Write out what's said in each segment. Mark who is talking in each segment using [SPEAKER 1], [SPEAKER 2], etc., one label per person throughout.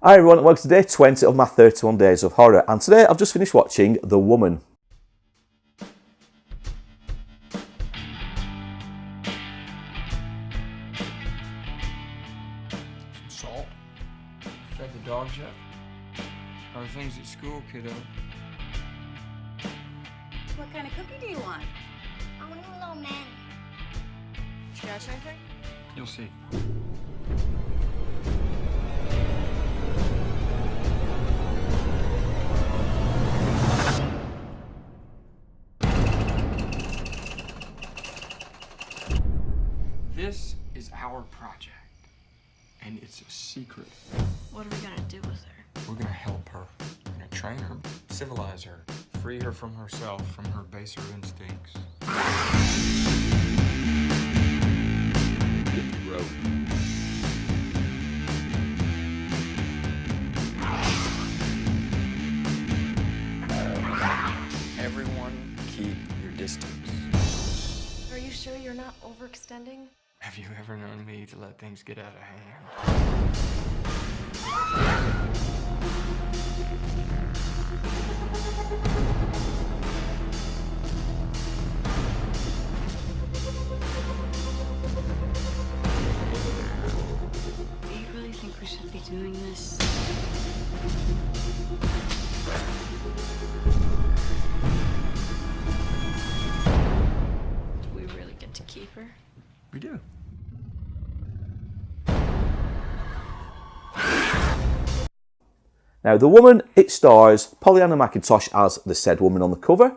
[SPEAKER 1] Hi everyone, welcome to day 20 of my 31 days of horror, and today I've just finished watching The Woman.
[SPEAKER 2] Some salt. Fed the dogs yet? How are things at school, kiddo?
[SPEAKER 3] What kind of cookie do you want?
[SPEAKER 4] I want a little man.
[SPEAKER 3] Did you catch anything?
[SPEAKER 2] You'll see. This is our project, and it's a secret.
[SPEAKER 4] What are we gonna do with her?
[SPEAKER 2] We're gonna help her. We're gonna train her, civilize her, free her from herself, from her baser instincts. Hit the road. Everyone, keep your distance.
[SPEAKER 5] Are you sure you're not overextending?
[SPEAKER 2] Have you ever known me to let things get out of hand?
[SPEAKER 4] Do you really think we should be doing this? Do we really get to keep her?
[SPEAKER 2] We do.
[SPEAKER 1] Now, The Woman, it stars Pollyanna McIntosh as the said woman on the cover.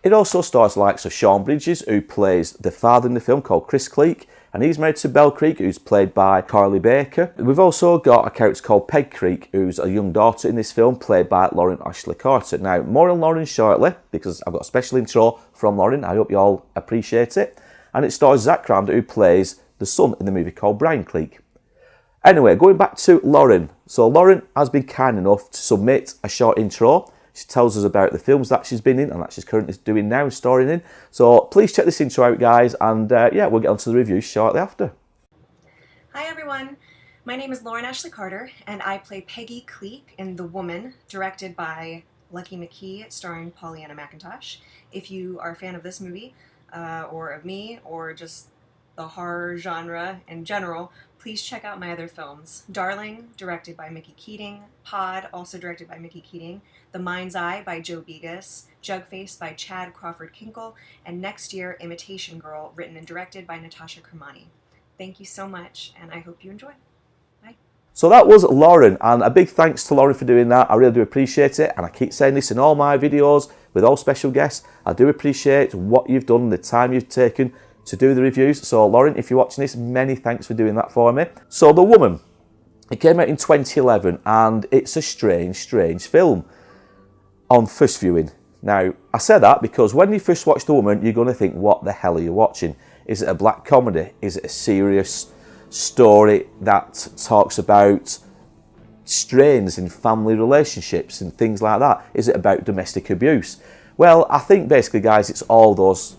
[SPEAKER 1] It also stars the likes of Sean Bridges, who plays the father in the film, called Chris Cleek, and he's married to Belle Creek, who's played by Carly Baker. We've also got a character called Peg Creek, who's a young daughter in this film, played by Lauren Ashley Carter. Now, more on Lauren shortly, because I've got a special intro from Lauren. I hope you all appreciate it. And it stars Zach Crandall, who plays the son in the movie called Brian Cleek. Anyway, going back to Lauren. So Lauren has been kind enough to submit a short intro. She tells us about the films that she's been in and that she's currently doing now and starring in. So please check this intro out, guys, and yeah, we'll get on to the review shortly after.
[SPEAKER 5] Hi everyone, my name is Lauren Ashley Carter, and I play Peggy Cleek in The Woman, directed by Lucky McKee, starring Pollyanna McIntosh. If you are a fan of this movie, or of me, or just the horror genre in general, please check out my other films. Darling, directed by Mickey Keating. Pod, also directed by Mickey Keating. The Mind's Eye by Joe Begas. Jugface by Chad Crawford Kinkle. And next year, Imitation Girl, written and directed by Natasha Kermani. Thank you so much, and I hope you enjoy. Bye.
[SPEAKER 1] So that was Lauren, and a big thanks to Lauren for doing that. I really do appreciate it, and I keep saying this in all my videos with all special guests. I do appreciate what you've done, the time you've taken to do the reviews. So Lauren, if you're watching this, many thanks for doing that for me. So The Woman, it came out in 2011, and it's a strange film on first viewing. Now, I say that because when you first watch The Woman, you're going to think, what the hell are you watching? Is it a black comedy? Is it a serious story that talks about strains in family relationships and things like that? Is it about domestic abuse? Well, I think basically, guys, it's all those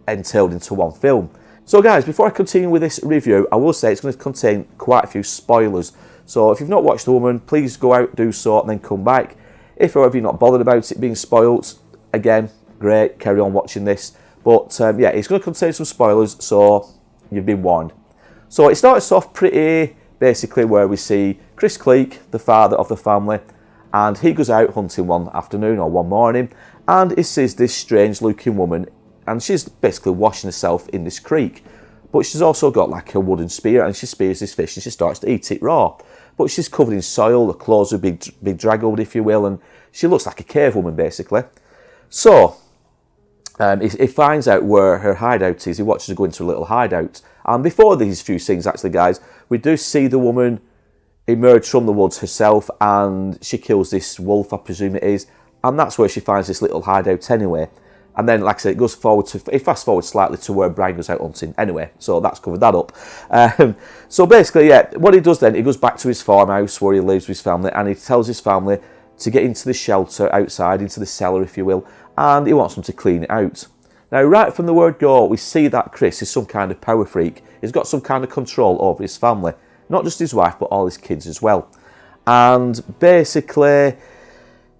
[SPEAKER 1] entailed into one film. So guys, before I continue with this review, I will say it's going to contain quite a few spoilers. So if you've not watched The Woman, please go out, do so, and then come back. If however you're not bothered about it being spoiled, again, great, carry on watching this. But yeah, it's going to contain some spoilers, so you've been warned. So it starts off pretty basically where we see Chris Cleek, the father of the family, and he goes out hunting one afternoon or one morning, and he sees this strange looking woman, and she's basically washing herself in this creek. But she's also got like a wooden spear, and she spears this fish and she starts to eat it raw. But she's covered in soil, her clothes are big draggled, if you will, and she looks like a cave woman basically. So he finds out where her hideout is. He watches her go into a little hideout. And before these few scenes, actually, guys, we do see the woman emerge from the woods herself, and she kills this wolf, I presume it is, and that's where she finds this little hideout anyway. And then, like I said, it goes forward to, it fast forward slightly to where Brian goes out hunting. Anyway, so that's covered that up. So basically, yeah, what he does then, he goes back to his farmhouse where he lives with his family, and he tells his family to get into the shelter outside, into the cellar, if you will, and he wants them to clean it out. Now, right from the word go, we see that Chris is some kind of power freak. He's got some kind of control over his family. Not just his wife, but all his kids as well. And basically,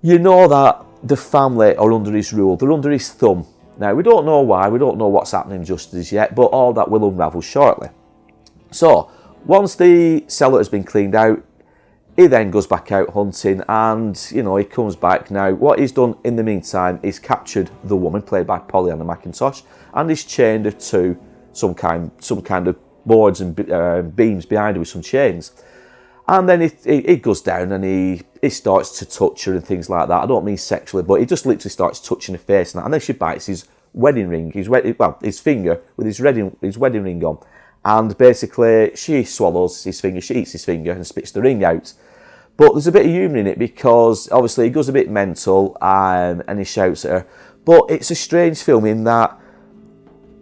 [SPEAKER 1] you know that the family are under his rule, they're under his thumb. Now, we don't know why, we don't know what's happening just as yet, but all that will unravel shortly. So, once the cellar has been cleaned out, he then goes back out hunting, and, you know, he comes back. Now, what he's done in the meantime is captured the woman, played by Pollyanna McIntosh, and he's chained her to some kind of boards and beams behind her with some chains. And then he goes down and he starts to touch her and things like that. I don't mean sexually, but he just literally starts touching her face and that. And then she bites his wedding ring, his finger with his wedding ring on. And basically, she swallows his finger, she eats his finger and spits the ring out. But there's a bit of humour in it because obviously he goes a bit mental and he shouts at her. But it's a strange film in that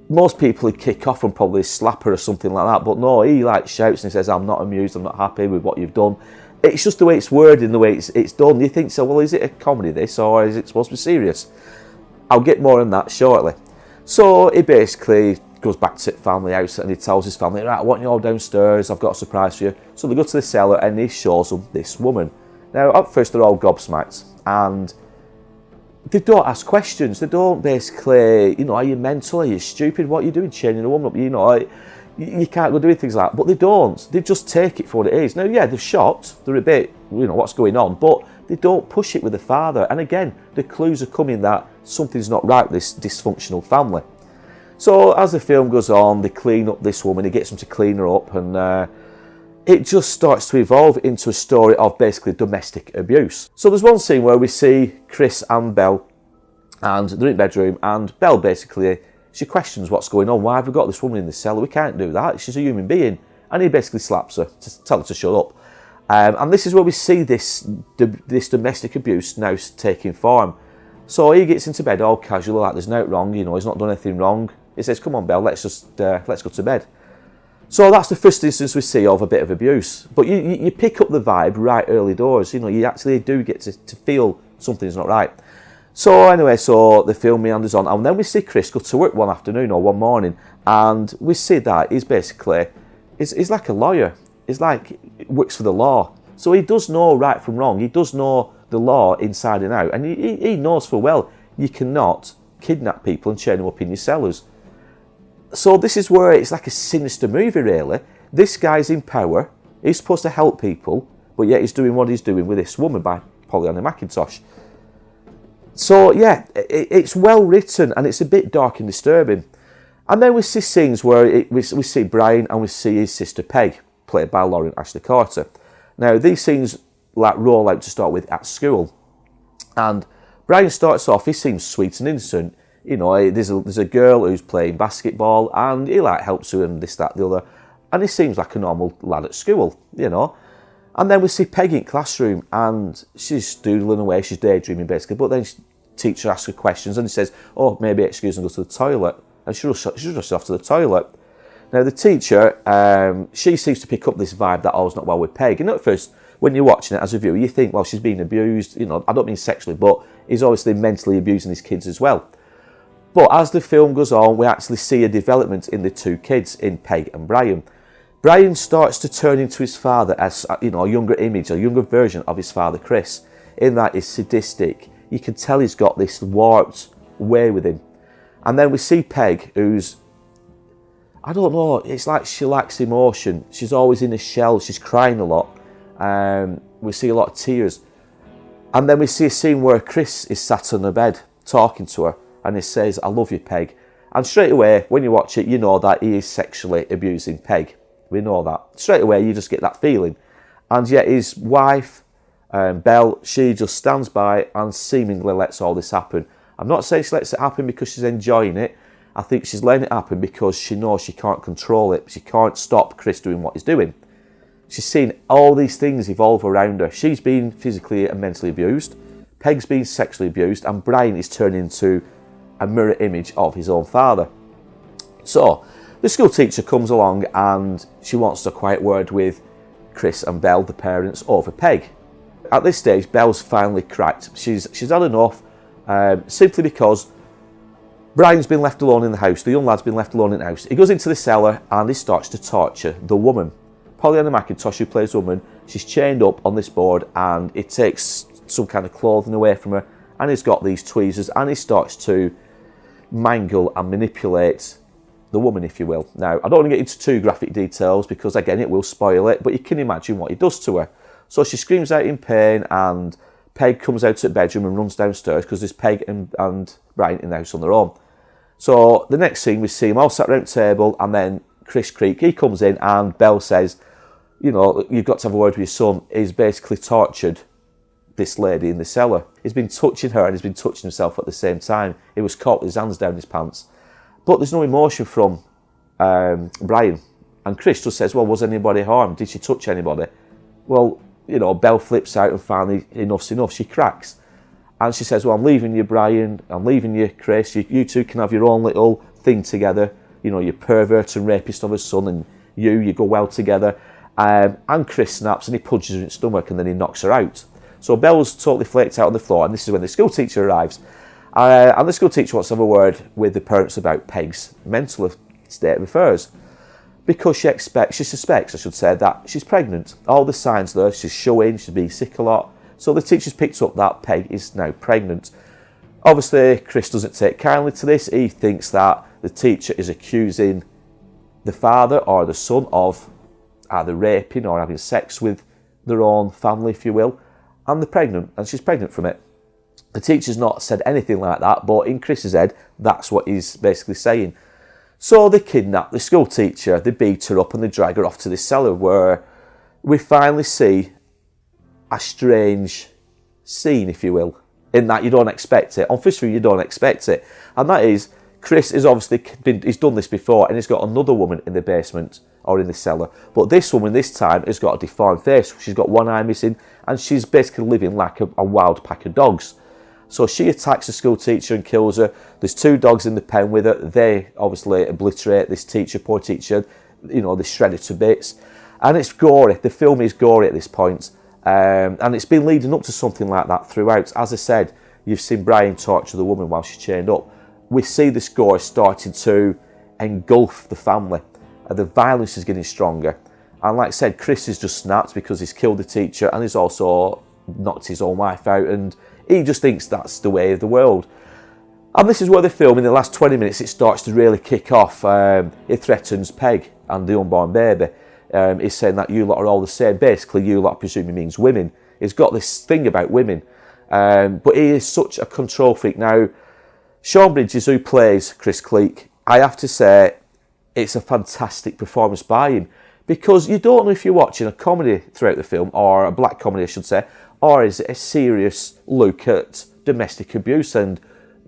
[SPEAKER 1] most people would kick off and probably slap her or something like that. But no, he like shouts and he says, I'm not amused, I'm not happy with what you've done. It's just the way it's worded and the way it's done. You think, so, well, is it a comedy this or is it supposed to be serious? I'll get more on that shortly. So he basically goes back to the family house and he tells his family, right, I want you all downstairs, I've got a surprise for you. So they go to the cellar and he shows them this woman. Now, at first they're all gobsmacked and they don't ask questions. They don't basically, you know, are you mental? Are you stupid? What are you doing chaining a woman up? You know, you can't go doing things like that. But they don't. They just take it for what it is. Now, yeah, they're shocked. They're a bit, you know, what's going on? But they don't push it with the father. And again, the clues are coming that something's not right with this dysfunctional family. So as the film goes on, they clean up this woman. He gets them to clean her up. And it just starts to evolve into a story of basically domestic abuse. So there's one scene where we see Chris and Belle, and they're in the bedroom, and Belle basically, she questions what's going on. Why have we got this woman in the cellar? We can't do that. She's a human being. And he basically slaps her to tell her to shut up. And this is where we see this domestic abuse now taking form. So he gets into bed all casual, like there's nothing wrong, you know, he's not done anything wrong. He says, come on, Belle, let's go to bed. So that's the first instance we see of a bit of abuse. But you pick up the vibe right early doors. You know, you actually do get to feel something's not right. So anyway, so the film meanders on. And then we see Chris go to work one afternoon or one morning. And we see that he's basically, he's like a lawyer. He's like, works for the law. So he does know right from wrong. He does know the law inside and out. And he knows full well you cannot kidnap people and chain them up in your cellars. So this is where it's like a sinister movie, really. This guy's in power. He's supposed to help people, but yet he's doing what he's doing with this woman by Pollyanna McIntosh. So yeah, it's well written and it's a bit dark and disturbing. And then we see scenes where we see Brian and we see his sister Peg, played by Lauren Ashley Carter. Now these scenes like roll out to start with at school, and Brian starts off. He seems sweet and innocent. You know, there's a girl who's playing basketball and he like helps her and this, that, the other. And he seems like a normal lad at school, you know. And then we see Peggy in classroom and she's doodling away, she's daydreaming basically. But then teacher asks her questions and he says, oh, maybe excuse me, go to the toilet. And she rushes off to the toilet. Now the teacher, she seems to pick up this vibe that all's not well with Peg. And at first, when you're watching it as a viewer, you think, well, she's being abused. You know, I don't mean sexually, but he's obviously mentally abusing his kids as well. But as the film goes on, we actually see a development in the two kids, in Peg and Brian. Brian starts to turn into his father as, you know, a younger image, a younger version of his father, Chris. In that he's sadistic. You can tell he's got this warped way with him. And then we see Peg, who's, I don't know, it's like she lacks emotion. She's always in a shell. She's crying a lot. We see a lot of tears. And then we see a scene where Chris is sat on the bed talking to her. And he says, I love you, Peg. And straight away, when you watch it, you know that he is sexually abusing Peg. We know that. Straight away, you just get that feeling. And yet his wife, Belle, she just stands by and seemingly lets all this happen. I'm not saying she lets it happen because she's enjoying it. I think she's letting it happen because she knows she can't control it. She can't stop Chris doing what he's doing. She's seen all these things evolve around her. She's been physically and mentally abused. Peg's been sexually abused. And Brian is turning into a mirror image of his own father. So the school teacher comes along and she wants a quiet word with Chris and Belle, the parents, over Peg. At this stage, Belle's finally cracked. She's had enough, simply because Brian's been left alone in the house. The young lad's been left alone in the house. He goes into the cellar and he starts to torture the woman. Pollyanna McIntosh, who plays the woman, she's chained up on this board, and it takes some kind of clothing away from her, and he's got these tweezers, and he starts to mangle and manipulate the woman, if you will. Now, I don't want to get into too graphic details because, again, it will spoil it, but you can imagine what he does to her. So she screams out in pain, and Peg comes out to the bedroom and runs downstairs because there's Peg and Brian in the house on their own. So the next scene, we see them all sat around the table, and then Chris Creek, he comes in, and Belle says, you know, you've got to have a word with your son. He's basically tortured this lady in the cellar. He's been touching her and he's been touching himself at the same time. He was caught with his hands down his pants. But there's no emotion from Brian. And Chris just says, well, was anybody harmed? Did she touch anybody? Well, you know, Belle flips out and finally, enough's enough. She cracks. And she says, well, I'm leaving you, Brian. I'm leaving you, Chris. You two can have your own little thing together. You know, you pervert and rapist of his son, and you go well together. And Chris snaps and he punches her in the stomach, and then he knocks her out. So Belle's totally flaked out on the floor, and this is when the school teacher arrives. And the school teacher wants to have a word with the parents about Peg's mental state of affairs. Because she suspects, that she's pregnant. All the signs there, she's showing, she's been sick a lot. So the teacher's picked up that Peg is now pregnant. Obviously, Chris doesn't take kindly to this. He thinks that the teacher is accusing the father or the son of either raping or having sex with their own family, if you will. And they're pregnant, and she's pregnant from it. The teacher's not said anything like that, but in Chris's head, that's what he's basically saying. So they kidnap the school teacher, they beat her up, and they drag her off to this cellar where we finally see a strange scene, if you will, in that you don't expect it. On first view, you don't expect it. And that is, Chris is obviously he's done this before, and he's got another woman in the basement or in the cellar. But this woman this time has got a deformed face. She's got one eye missing, and she's basically living like a wild pack of dogs. So she attacks the school teacher and kills her. There's two dogs in the pen with her. They obviously obliterate this teacher, poor teacher. You know, they shred her to bits. And it's gory. The film is gory at this point. And it's been leading up to something like that throughout. As I said, you've seen Brian torture the woman while she's chained up. We see this gore starting to engulf the family. The violence is getting stronger. And like I said, Chris has just snapped because he's killed the teacher, and he's also knocked his own wife out, and he just thinks that's the way of the world. And this is where the film, in the last 20 minutes, it starts to really kick off. It threatens Peg and the unborn baby. He's saying that you lot are all the same. Basically, you lot presumably means women. He's got this thing about women. But he is such a control freak. Now, Sean Bridges, who plays Chris Cleek, I have to say, it's a fantastic performance by him. Because you don't know if you're watching a comedy throughout the film, or a black comedy, I should say, or is it a serious look at domestic abuse and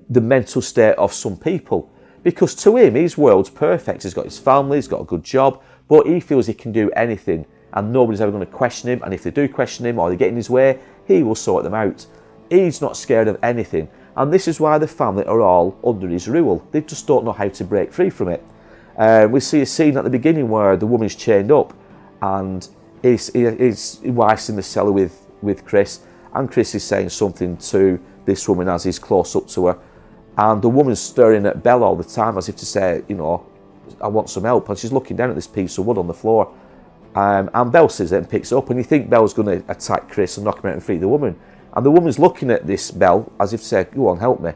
[SPEAKER 1] the mental state of some people. Because to him, his world's perfect. He's got his family, he's got a good job, but he feels he can do anything, and nobody's ever going to question him. And if they do question him or they get in his way, he will sort them out. He's not scared of anything. And this is why the family are all under his rule. They just don't know how to break free from it. We see a scene at the beginning where the woman's chained up, and his wife's in the cellar with Chris, and Chris is saying something to this woman as he's close up to her, and the woman's staring at Belle all the time as if to say, you know, I want some help, and she's looking down at this piece of wood on the floor, and Belle sees it and picks it up, and you think Belle's going to attack Chris and knock him out and free the woman, and the woman's looking at this Belle as if to say, go on, help me.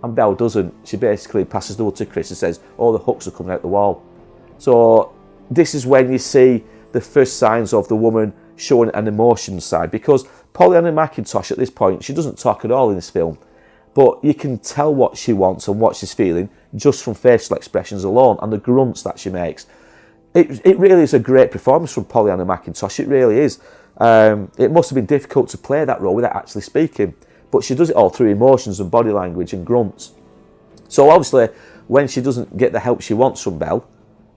[SPEAKER 1] And Belle doesn't. She basically passes the wood to Chris and says, oh, the hooks are coming out the wall. So this is when you see the first signs of the woman showing an emotion side, because Pollyanna McIntosh at this point, she doesn't talk at all in this film, but you can tell what she wants and what she's feeling just from facial expressions alone and the grunts that she makes. It really is a great performance from Pollyanna McIntosh. It really is. It must have been difficult to play that role without actually speaking, but she does it all through emotions and body language and grunts. So obviously, when she doesn't get the help she wants from Belle,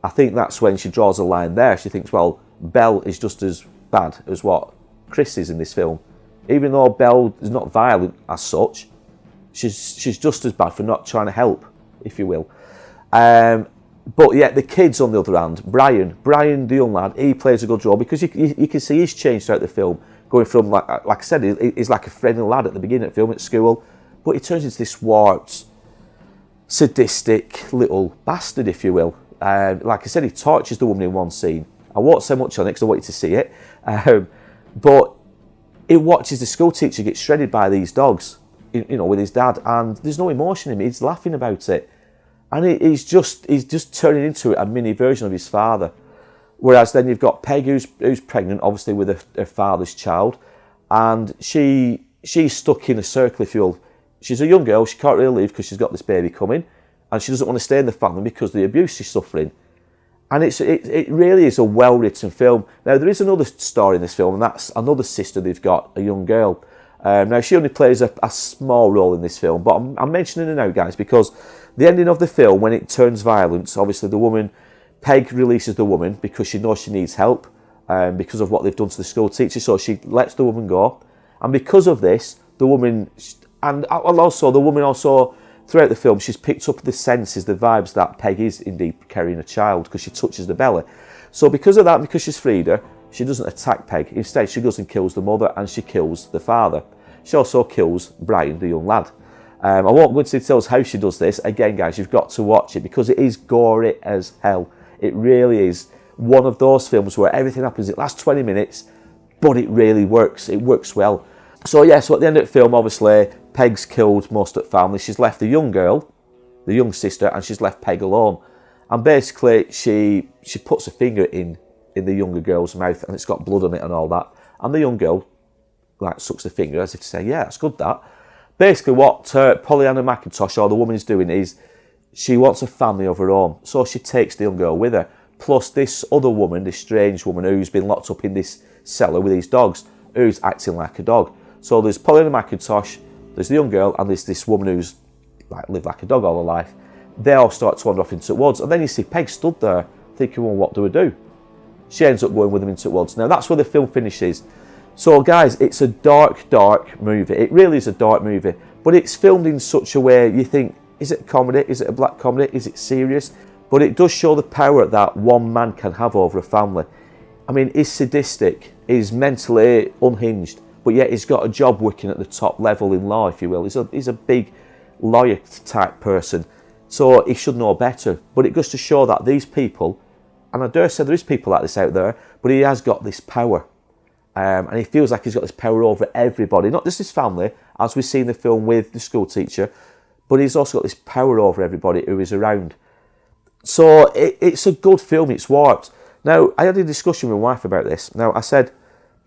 [SPEAKER 1] I think that's when she draws a line there. She thinks, well, Belle is just as bad as what Chris is in this film. Even though Belle is not violent as such, she's just as bad for not trying to help, if you will. But yeah, the kids on the other hand, Brian, the young lad, he plays a good role because you can see he's changed throughout the film, going from, like I said, he's like a friendly lad at the beginning of the film at school, but he turns into this warped, sadistic little bastard, if you will. Like I said, he tortures the woman in one scene, I won't say much on it because I want you to see it. But it watches the school teacher get shredded by these dogs, you know, with his dad, and there's no emotion in him. He's laughing about it, and he's just turning into a mini version of his father. Whereas then you've got Peg, who's pregnant, obviously with her father's child, and she's stuck in a circle, if you will. She's a young girl, she can't really leave because she's got this baby coming, and she doesn't want to stay in the family because of the abuse she's suffering. And it really is a well-written film. Now, there is another story in this film, and that's another sister they've got, a young girl. Now, she only plays a small role in this film, but I'm mentioning her now, guys, because the ending of the film, when it turns violent, obviously the woman, Peg releases the woman because she knows she needs help because of what they've done to the school teacher, so she lets the woman go. And because of this, the woman, and also the woman also, throughout the film, she's picked up the senses, the vibes that Peg is indeed carrying a child because she touches the belly. So because of that, because she's freed her, she doesn't attack Peg. Instead, she goes and kills the mother and she kills the father. She also kills Brian, the young lad. I won't go into details how she does this. Again, guys, you've got to watch it because it is gory as hell. It really is one of those films where everything happens. It lasts 20 minutes, but it really works. It works well. So yeah, so at the end of the film, obviously, Peg's killed most of the family. She's left the young girl, the young sister, and she's left Peg alone. And basically, she puts a finger in the younger girl's mouth, and it's got blood on it and all that. And the young girl, like, sucks the finger as if to say, yeah, that's good, that. Basically, what Pollyanna McIntosh, or the woman, is doing is she wants a family of her own. So she takes the young girl with her. Plus, this other woman, this strange woman who's been locked up in this cellar with these dogs, who's acting like a dog. So there's Pollyanna McIntosh, there's the young girl, and there's this woman who's lived like a dog all her life. They all start to wander off into the woods, and then you see Peg stood there thinking, well, what do we do? She ends up going with them into the woods. Now, that's where the film finishes. So, guys, it's a dark, dark movie. It really is a dark movie, but it's filmed in such a way you think, is it a comedy? Is it a black comedy? Is it serious? But it does show the power that one man can have over a family. I mean, he's sadistic, he's mentally unhinged, but yet he's got a job working at the top level in law, if you will. He's a big lawyer type person, so he should know better. But it goes to show that these people, and I dare say there is people like this out there, but he has got this power. And he feels like he's got this power over everybody, not just his family, as we see in the film with the school teacher, but he's also got this power over everybody who is around. So it's a good film, it's warped. Now, I had a discussion with my wife about this. Now, I said,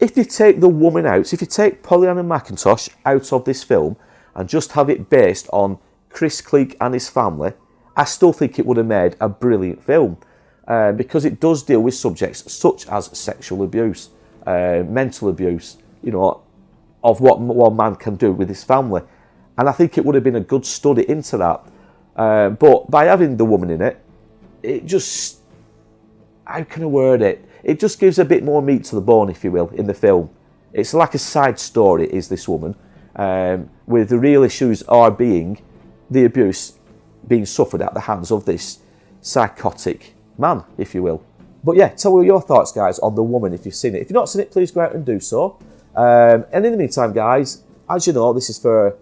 [SPEAKER 1] if you take the woman out, if you take Pollyanna McIntosh out of this film and just have it based on Chris Cleek and his family, I still think it would have made a brilliant film because it does deal with subjects such as sexual abuse, mental abuse, you know, of what one man can do with his family. And I think it would have been a good study into that. But by having the woman in it, it just, how can I word it? It just gives a bit more meat to the bone, if you will, in the film. It's like a side story, is this woman, with the real issues are being the abuse being suffered at the hands of this psychotic man, if you will. But yeah, tell me your thoughts, guys, on The Woman if you've seen it. If you've not seen it, please go out and do so. And in the meantime, guys, as you know, this is for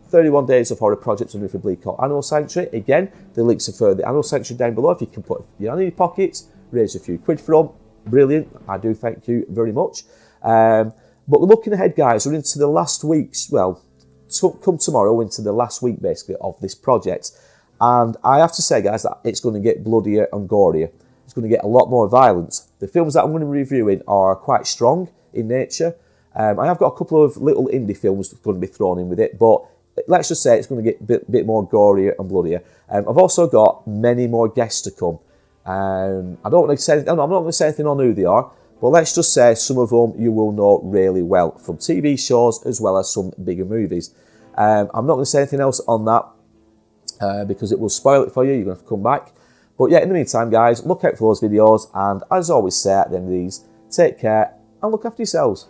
[SPEAKER 1] 31 Days of Horror Project under for BLEAKHOlt Animal Sanctuary. Again, the links are for the Animal Sanctuary down below. If you can put your hand in your pockets, raise a few quid for them. Brilliant. I do thank you very much. But looking ahead, guys, we're into the last week's, well, come tomorrow, into the last week, basically, of this project. And I have to say, guys, that it's going to get bloodier and gorier. It's going to get a lot more violent. The films that I'm going to be reviewing are quite strong in nature. I have got a couple of little indie films going to be thrown in with it, but let's just say it's going to get a bit more gorier and bloodier. I've also got many more guests to come. I don't want to say, I'm not going to say anything on who they are, but let's just say some of them you will know really well from TV shows as well as some bigger movies. I'm not going to say anything else on that because it will spoil it for you. You're going to have to come back. But yeah, in the meantime, guys, look out for those videos. And as I always say at the end of these, take care and look after yourselves.